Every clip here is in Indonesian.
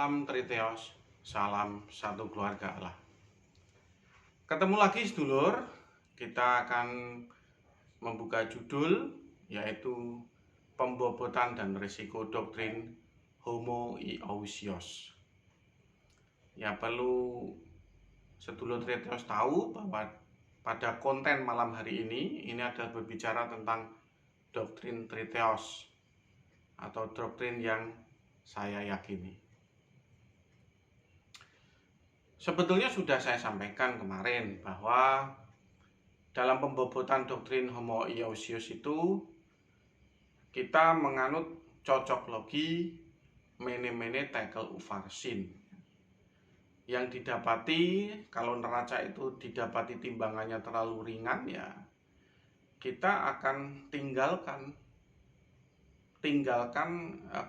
Salam Triteos, salam satu keluarga Allah. Ketemu lagi sedulur, kita akan membuka judul yaitu pembobotan dan risiko doktrin homoiousios. Ya, perlu sedulur Triteos tahu bahwa pada konten malam hari ini adalah berbicara tentang doktrin Triteos atau doktrin yang saya yakini. Sebetulnya sudah saya sampaikan kemarin bahwa dalam pembobotan doktrin homoiousios itu kita menganut cocok logi mene tekel ufarsin yang didapati kalau neraca itu didapati timbangannya terlalu ringan, ya kita akan tinggalkan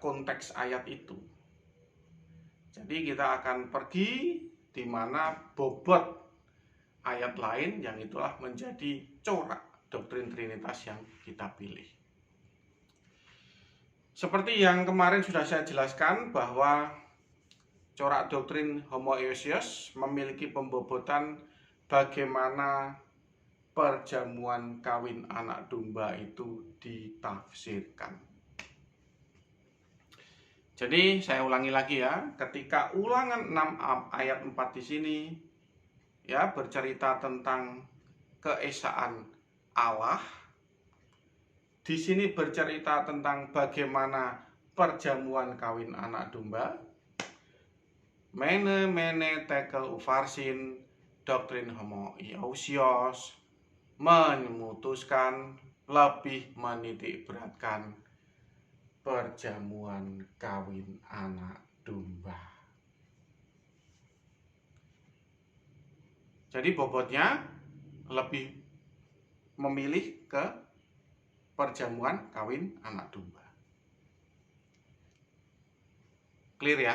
konteks ayat itu. Jadi kita akan pergi di mana bobot ayat lain yang itulah menjadi corak doktrin Trinitas yang kita pilih. Seperti yang kemarin sudah saya jelaskan bahwa corak doktrin homoiousios memiliki pembobotan bagaimana perjamuan kawin anak domba itu ditafsirkan. Jadi saya ulangi lagi ya, ketika Ulangan 6 ayat 4 di sini ya bercerita tentang keesaan Allah. Di sini bercerita tentang bagaimana perjamuan kawin anak domba. Mene tekel ufarsin, doktrin homoiousios memutuskan lebih menitik beratkan perjamuan kawin anak domba. Jadi bobotnya lebih memilih ke perjamuan kawin anak domba. Clear ya?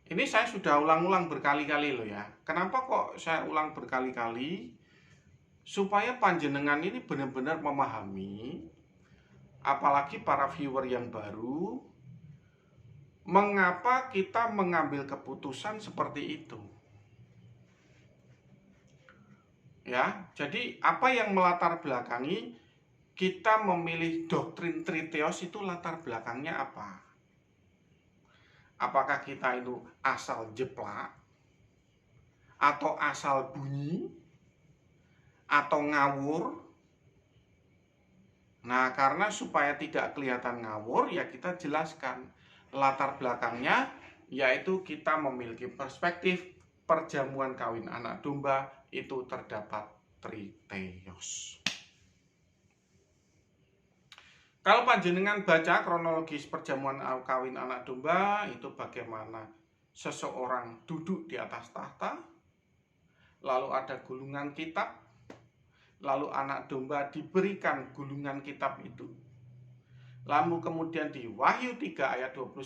Ini saya sudah ulang-ulang berkali-kali loh ya. Kenapa kok saya ulang berkali-kali? Supaya panjenengan ini benar-benar memahami, apalagi para viewer yang baru, mengapa kita mengambil keputusan seperti itu. Ya, jadi apa yang melatar belakangi kita memilih doktrin Triteos itu, latar belakangnya apa? Apakah kita itu asal jeplak, atau asal bunyi, atau ngawur? Nah, karena supaya tidak kelihatan ngawur, ya kita jelaskan latar belakangnya, yaitu kita memiliki perspektif perjamuan kawin anak domba itu terdapat Triteos. Kalau panjenengan baca kronologis perjamuan kawin anak domba, itu bagaimana seseorang duduk di atas tahta, lalu ada gulungan kitab, lalu anak domba diberikan gulungan kitab itu. Lalu kemudian di Wahyu 3 ayat 21,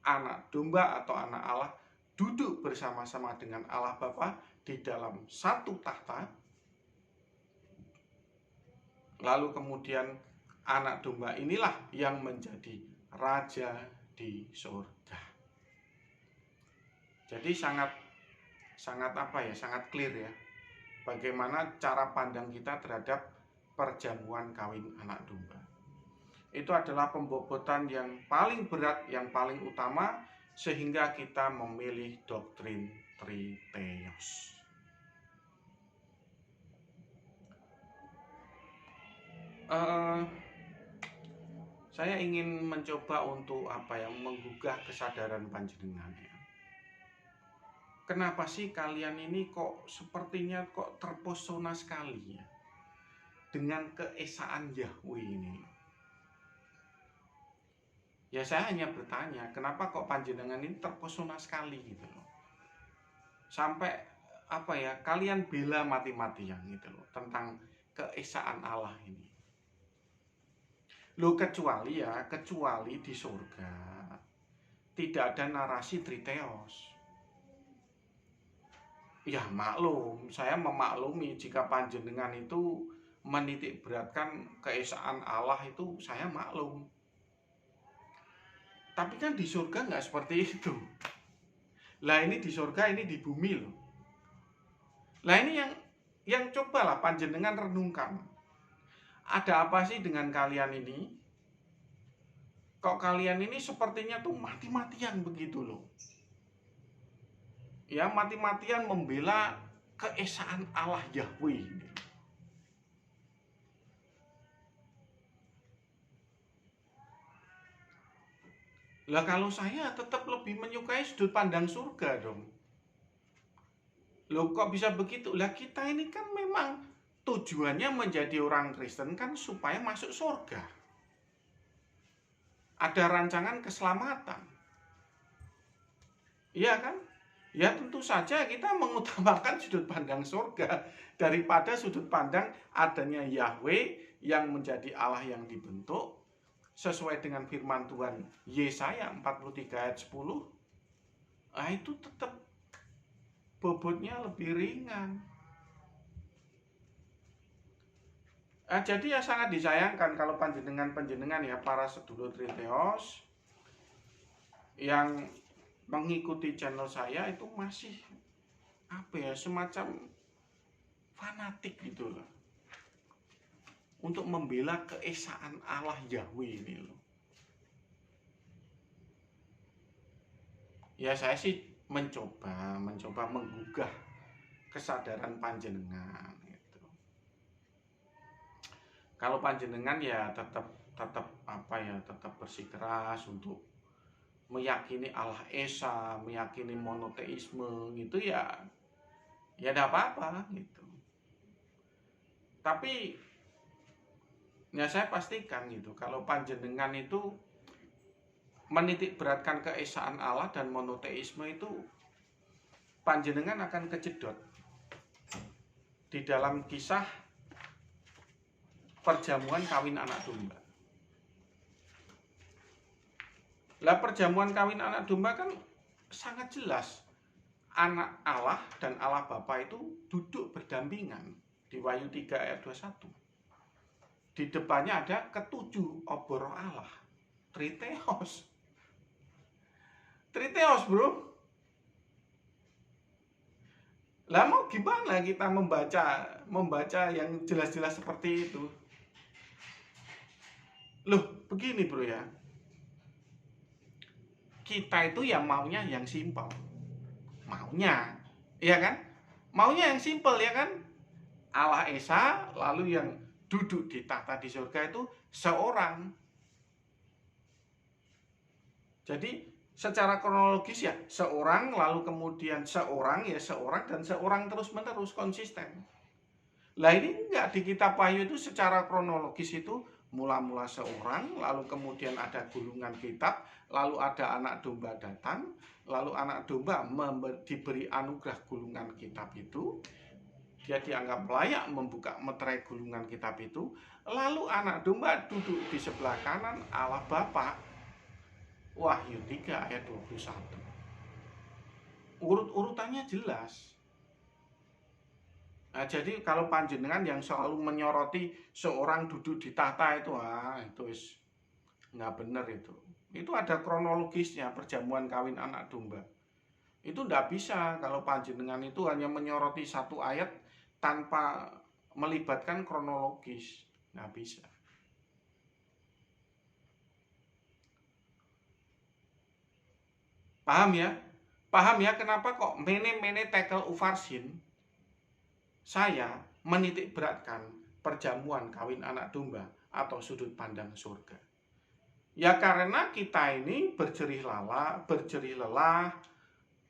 anak domba atau anak Allah duduk bersama-sama dengan Allah Bapa di dalam satu tahta. Lalu kemudian anak domba inilah yang menjadi raja di surga. Jadi sangat clear ya, bagaimana cara pandang kita terhadap perjamuan kawin anak domba. Itu adalah pembobotan yang paling berat, yang paling utama, sehingga kita memilih doktrin Triteos. Saya ingin mencoba untuk menggugah kesadaran panjenengan ya. Kenapa sih kalian ini kok sepertinya kok terpesona sekali ya dengan keesaan Yahweh ini? Ya saya hanya bertanya, kenapa kok panjenengan ini terpesona sekali gitu loh. Sampai kalian bela mati-matian gitu loh tentang keesaan Allah ini. Loh, kecuali di surga tidak ada narasi Triteos. Ya maklum, saya memaklumi jika panjenengan itu menitik beratkan keesaan Allah itu, saya maklum. Tapi kan di surga nggak seperti itu. Lah ini di surga, ini di bumi loh. Lah ini yang cobalah panjenengan renungkan. Ada apa sih dengan kalian ini? Kok kalian ini sepertinya tuh mati-matian begitu loh. Ya, mati-matian membela keesaan Allah Yahweh. Lah kalau saya tetap lebih menyukai sudut pandang surga dong. Loh kok bisa begitu? Lah kita ini kan memang tujuannya menjadi orang Kristen kan supaya masuk surga. Ada rancangan keselamatan. Iya kan? Ya tentu saja kita mengutamakan sudut pandang surga daripada sudut pandang adanya Yahweh yang menjadi Allah yang dibentuk sesuai dengan firman Tuhan Yesaya 43 ayat 10. Nah itu tetap bobotnya lebih ringan. Jadi ya sangat disayangkan kalau panjenengan ya para sedulur Triteos yang mengikuti channel saya itu masih semacam fanatik gitu loh untuk membela keesaan Allah Yahweh ini loh. Ya saya sih mencoba menggugah kesadaran panjenengan gitu. Kalau panjenengan ya tetap bersikeras untuk meyakini Allah Esa, meyakini monoteisme gitu ya tidak apa-apa gitu. Tapi ya saya pastikan gitu kalau panjenengan itu menitik beratkan keesaan Allah dan monoteisme itu panjenengan akan kejedot di dalam kisah perjamuan kawin anak domba. Lah perjamuan kawin anak domba kan sangat jelas anak Allah dan Allah Bapa itu duduk berdampingan di Wahyu 3 ayat 21. Di depannya ada ketujuh obor Allah, Triteos. Triteos bro. Lah mau gimana kita membaca yang jelas-jelas seperti itu? Loh begini bro ya, kita itu yang maunya yang simpel, maunya, ya kan? Maunya yang simpel ya kan? Allah Esa, lalu yang duduk di tahta di surga itu seorang. Jadi secara kronologis ya seorang, lalu kemudian seorang dan seorang terus-menerus konsisten. Lah ini enggak, di kitab Wahyu itu secara kronologis itu mula-mula seorang, lalu kemudian ada gulungan kitab, lalu ada anak domba datang, lalu anak domba diberi anugerah gulungan kitab itu, dia dianggap layak membuka meterai gulungan kitab itu, lalu anak domba duduk di sebelah kanan Allah Bapa. Wahyu 3 ayat 21. Urut-urutannya jelas. Nah, jadi kalau panjenengan yang selalu menyoroti seorang duduk di tahta itu, nggak benar itu. Itu ada kronologisnya perjamuan kawin anak domba. Itu nggak bisa kalau panjenengan itu hanya menyoroti satu ayat tanpa melibatkan kronologis, nggak bisa. Paham ya kenapa kok mene tekel ufarsin saya menitik beratkan perjamuan kawin anak domba atau sudut pandang surga. Ya karena kita ini berjerih lelah,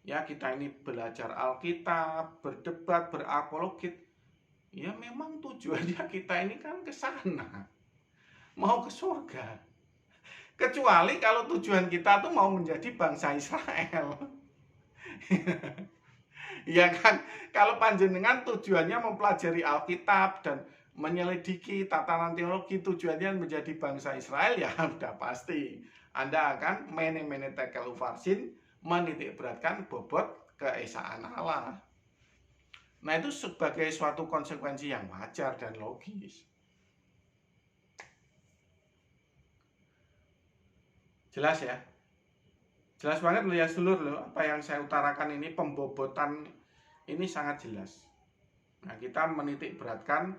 ya kita ini belajar Alkitab, berdebat, berapologit. Ya memang tujuannya kita ini kan ke sana, mau ke surga. Kecuali kalau tujuan kita tuh mau menjadi bangsa Israel. Ya kan, kalau panjenengan tujuannya mempelajari Alkitab dan menyelidiki tatanan teologi, tujuannya menjadi bangsa Israel, ya sudah pasti Anda akan mene tekel ufarsin, menitik beratkan bobot keesaan Allah. Nah itu sebagai suatu konsekuensi yang wajar dan logis. Jelas ya? Jelas banget loh ya sedulur loh, apa yang saya utarakan ini pembobotan ini sangat jelas. Nah, kita menitik beratkan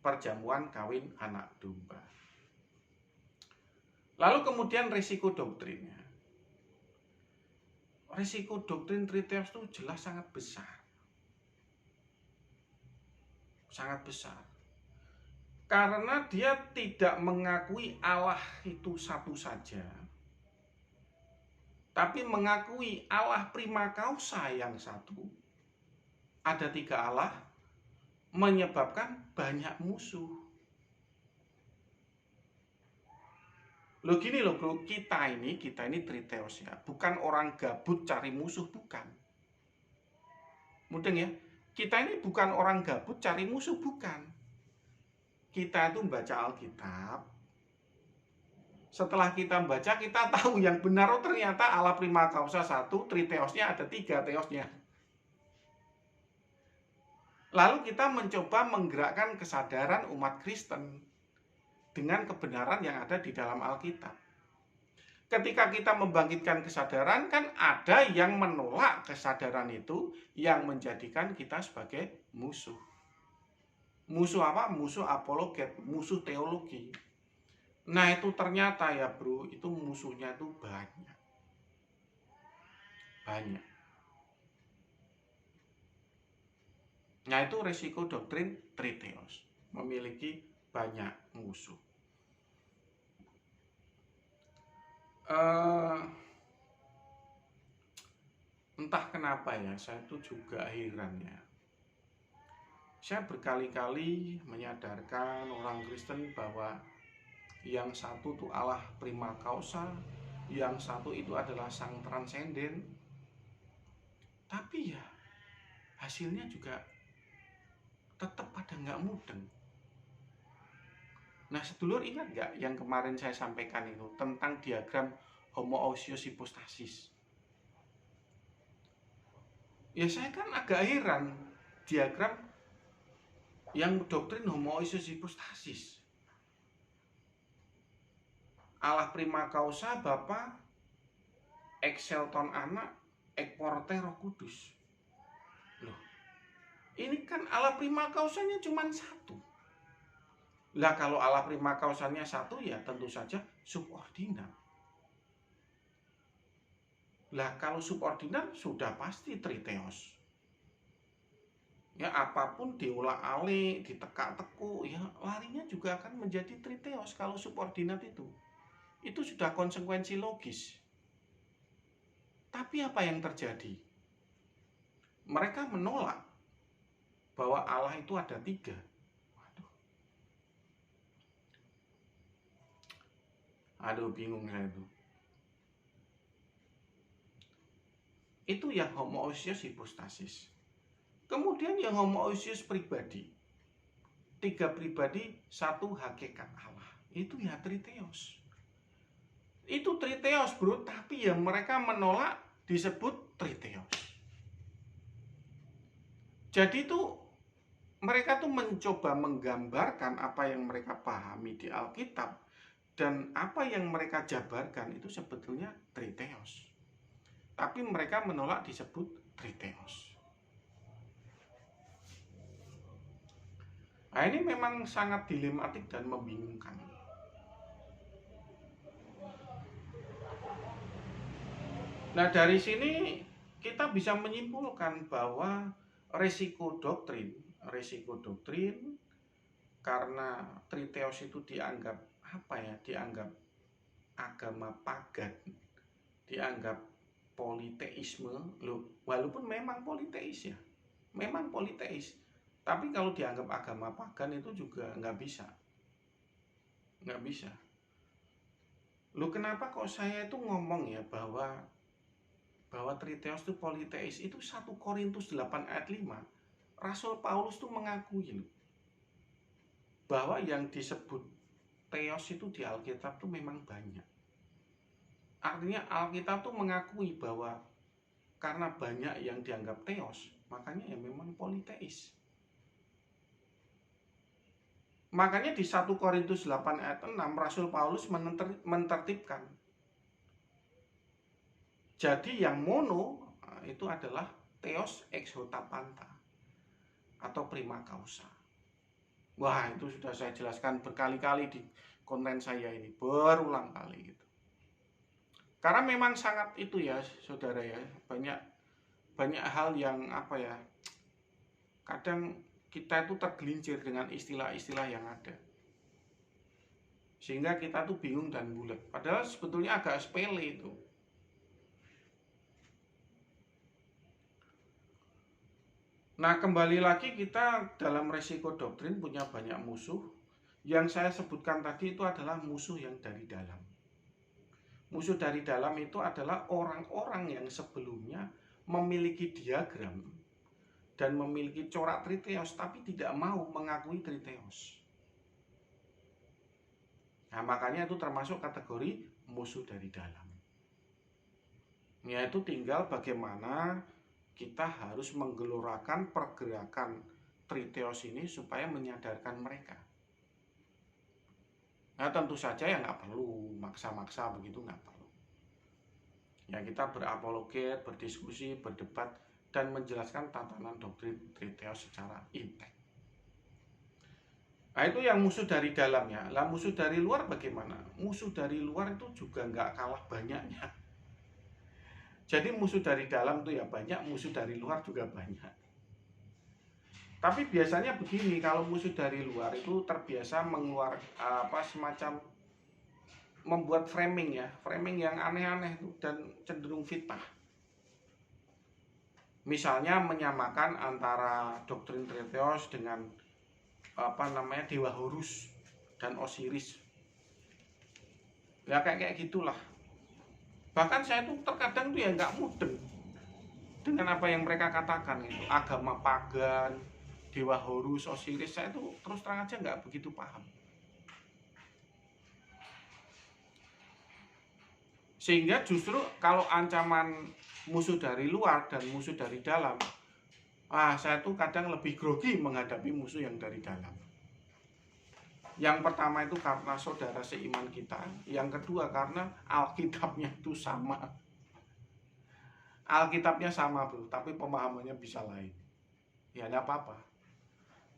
perjamuan kawin anak domba. Lalu kemudian risiko doktrinnya. Risiko doktrin Triteos itu jelas sangat besar. Sangat besar. Karena dia tidak mengakui Allah itu satu saja, tapi mengakui Allah prima causa yang satu. Ada 3 Allah, menyebabkan banyak musuh. Loh gini loh bro, kita ini Triteos ya, bukan orang gabut cari musuh, bukan. Mudeng ya, kita ini bukan orang gabut cari musuh, bukan. Kita itu membaca Alkitab. Setelah kita membaca, kita tahu yang benar, oh ternyata Allah prima causa satu, Triteosnya ada 3 teosnya. Lalu kita mencoba menggerakkan kesadaran umat Kristen dengan kebenaran yang ada di dalam Alkitab. Ketika kita membangkitkan kesadaran, kan ada yang menolak kesadaran itu, yang menjadikan kita sebagai musuh. Musuh apa? Musuh apologet, musuh teologi. Nah itu ternyata ya bro, itu musuhnya itu banyak. Banyak. Nah itu resiko doktrin Triteos, memiliki banyak musuh. Entah kenapa ya, saya itu juga heran ya. Saya berkali-kali menyadarkan orang Kristen bahwa yang satu itu Allah prima causa, yang satu itu adalah sang transenden. Tapi ya hasilnya juga tetap pada nggak mudeng. Nah sedulur ingat nggak yang kemarin saya sampaikan itu tentang diagram homoousios hypostasis? Ya saya kan agak heran, diagram yang doktrin homoousios hypostasis. Allah prima causa Bapa, Excelton anak, Ekporte roh kudus. Loh, ini kan Allah prima causanya cuma satu. Lah kalau Allah prima causanya satu ya tentu saja subordinat. Lah kalau subordinat sudah pasti Triteos. Ya apapun diulang-alik, ditekak-tekuk, ya larinya juga akan menjadi Triteos kalau subordinat itu. Itu sudah konsekuensi logis. Tapi apa yang terjadi? Mereka menolak bahwa Allah itu ada 3. Aduh bingung saya itu. Itu yang homoousios hypostasis. Kemudian yang homoousios pribadi. 3 pribadi, 1 hakikat Allah. Itu ya Triteos. Itu Triteos bro, tapi yang mereka menolak disebut Triteos. Jadi itu mereka tuh mencoba menggambarkan apa yang mereka pahami di Alkitab, dan apa yang mereka jabarkan itu sebetulnya Triteos. Tapi mereka menolak disebut Triteos. Nah ini memang sangat dilematik dan membingungkan. Nah dari sini kita bisa menyimpulkan bahwa resiko doktrin karena Triteos itu dianggap apa ya? Dianggap agama pagan, dianggap politeisme. Loh, walaupun memang politeis ya, memang politeis. Tapi kalau dianggap agama pagan itu juga nggak bisa. Nggak bisa. Loh kenapa kok saya itu ngomong ya bahwa Triteos itu politeis? Itu 1 Korintus 8 ayat 5. Rasul Paulus itu mengakui loh, bahwa yang disebut Theos itu di Alkitab itu memang banyak. Artinya Alkitab itu mengakui bahwa karena banyak yang dianggap Theos, makanya ya memang politeis. Makanya di 1 Korintus 8 ayat 6 Rasul Paulus mentertibkan Jadi yang mono itu adalah theos ex hota panta atau prima causa. Wah, itu sudah saya jelaskan berkali-kali di konten saya ini, berulang kali gitu. Karena memang sangat itu ya, saudara ya, banyak hal yang apa ya, kadang kita itu tergelincir dengan istilah-istilah yang ada. Sehingga kita tuh bingung dan bulat. Padahal sebetulnya agak sepele itu. Nah, kembali lagi kita dalam resiko doktrin punya banyak musuh. Yang saya sebutkan tadi itu adalah musuh yang dari dalam. Musuh dari dalam itu adalah orang-orang yang sebelumnya memiliki diagram dan memiliki corak triteos tapi tidak mau mengakui triteos. Nah, makanya itu termasuk kategori musuh dari dalam. Yaitu tinggal bagaimana kita harus menggelorakan pergerakan triteos ini supaya menyadarkan mereka. Nah, tentu saja ya nggak perlu maksa-maksa begitu, nggak perlu. Ya, kita berapologet, berdiskusi, berdebat, dan menjelaskan tatanan doktrin triteos secara intek. Nah, itu yang musuh dari dalam ya. Lah musuh dari luar bagaimana? Musuh dari luar itu juga nggak kalah banyaknya. Jadi musuh dari dalam tuh ya banyak, musuh dari luar juga banyak. Tapi biasanya begini, kalau musuh dari luar itu terbiasa semacam membuat framing yang aneh-aneh dan cenderung fitnah. Misalnya menyamakan antara doktrin triteos dengan Dewa Horus dan Osiris. Ya kayak gitulah. Bahkan saya tuh terkadang tuh ya nggak mudeng dengan apa yang mereka katakan itu. Agama pagan, Dewa Horus, Osiris, saya tuh terus terang aja nggak begitu paham. Sehingga justru kalau ancaman musuh dari luar dan musuh dari dalam, saya tuh kadang lebih grogi menghadapi musuh yang dari dalam. Yang pertama itu karena saudara seiman kita. Yang kedua karena Alkitabnya itu sama. Alkitabnya sama bro, tapi pemahamannya bisa lain. Ya ada apa-apa.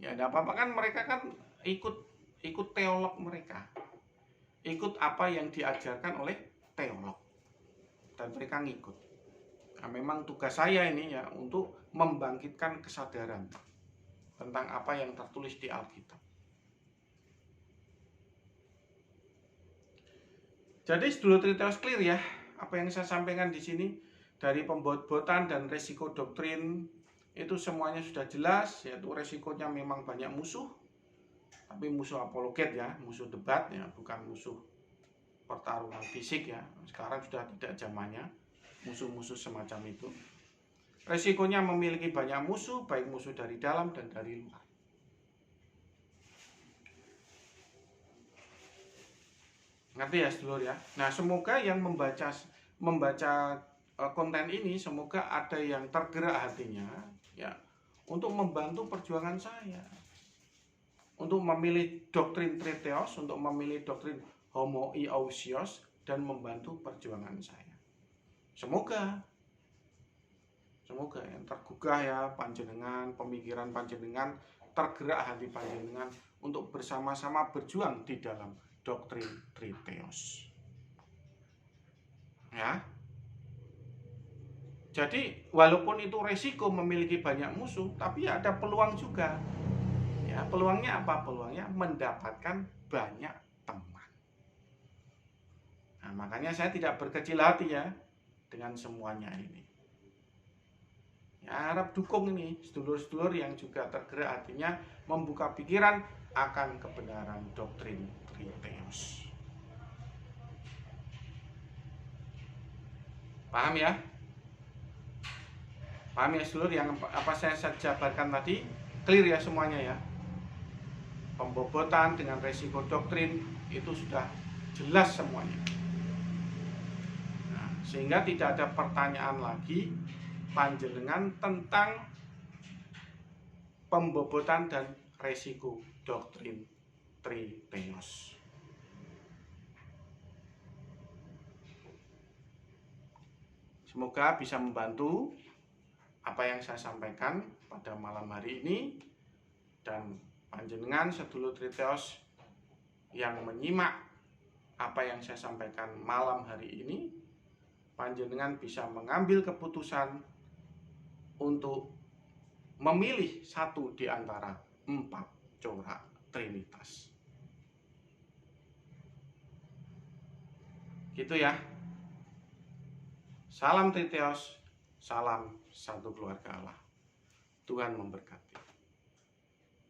Ya ada apa-apa, kan mereka kan ikut teolog mereka. Ikut apa yang diajarkan oleh teolog. Dan mereka ngikut. Nah, memang tugas saya ini ya untuk membangkitkan kesadaran tentang apa yang tertulis di Alkitab. Jadi sedulur triteos clear ya, apa yang saya sampaikan di sini dari pembobot-bobotan dan resiko doktrin itu semuanya sudah jelas, yaitu resikonya memang banyak musuh, tapi musuh apologet ya, musuh debat ya, bukan musuh pertarungan fisik ya. Sekarang sudah tidak zamannya musuh-musuh semacam itu. Resikonya memiliki banyak musuh, baik musuh dari dalam dan dari luar. Ngerti ya sedulur ya. Nah, semoga yang membaca konten ini semoga ada yang tergerak hatinya ya untuk membantu perjuangan saya. Untuk memilih doktrin triteos, untuk memilih doktrin homoiousios dan membantu perjuangan saya. Semoga yang tergugah ya panjenengan, pemikiran panjenengan, tergerak hati panjenengan untuk bersama-sama berjuang di dalam doktrin triteos. Ya. Jadi walaupun itu resiko memiliki banyak musuh, tapi ya ada peluang juga. Ya, peluangnya apa? Peluangnya mendapatkan banyak teman. Nah, makanya saya tidak berkecil hati ya dengan semuanya ini. Ya, harap dukung ini sedulur-sedulur yang juga tergerak hatinya membuka pikiran akan kebenaran doktrin triteos. Paham ya? Paham ya sedulur yang apa saya jabarkan tadi? Clear ya semuanya ya? Pembobotan dengan resiko doktrin itu sudah jelas semuanya. Nah, sehingga tidak ada pertanyaan lagi panjenengan tentang pembobotan dan resiko doktrin triteos. Semoga bisa membantu apa yang saya sampaikan pada malam hari ini, dan panjenengan sedulur Triteos yang menyimak apa yang saya sampaikan malam hari ini, panjenengan bisa mengambil keputusan untuk memilih satu di antara 4 corak Trinitas. Gitu ya. Salam Triteos, salam satu keluarga Allah. Tuhan memberkati.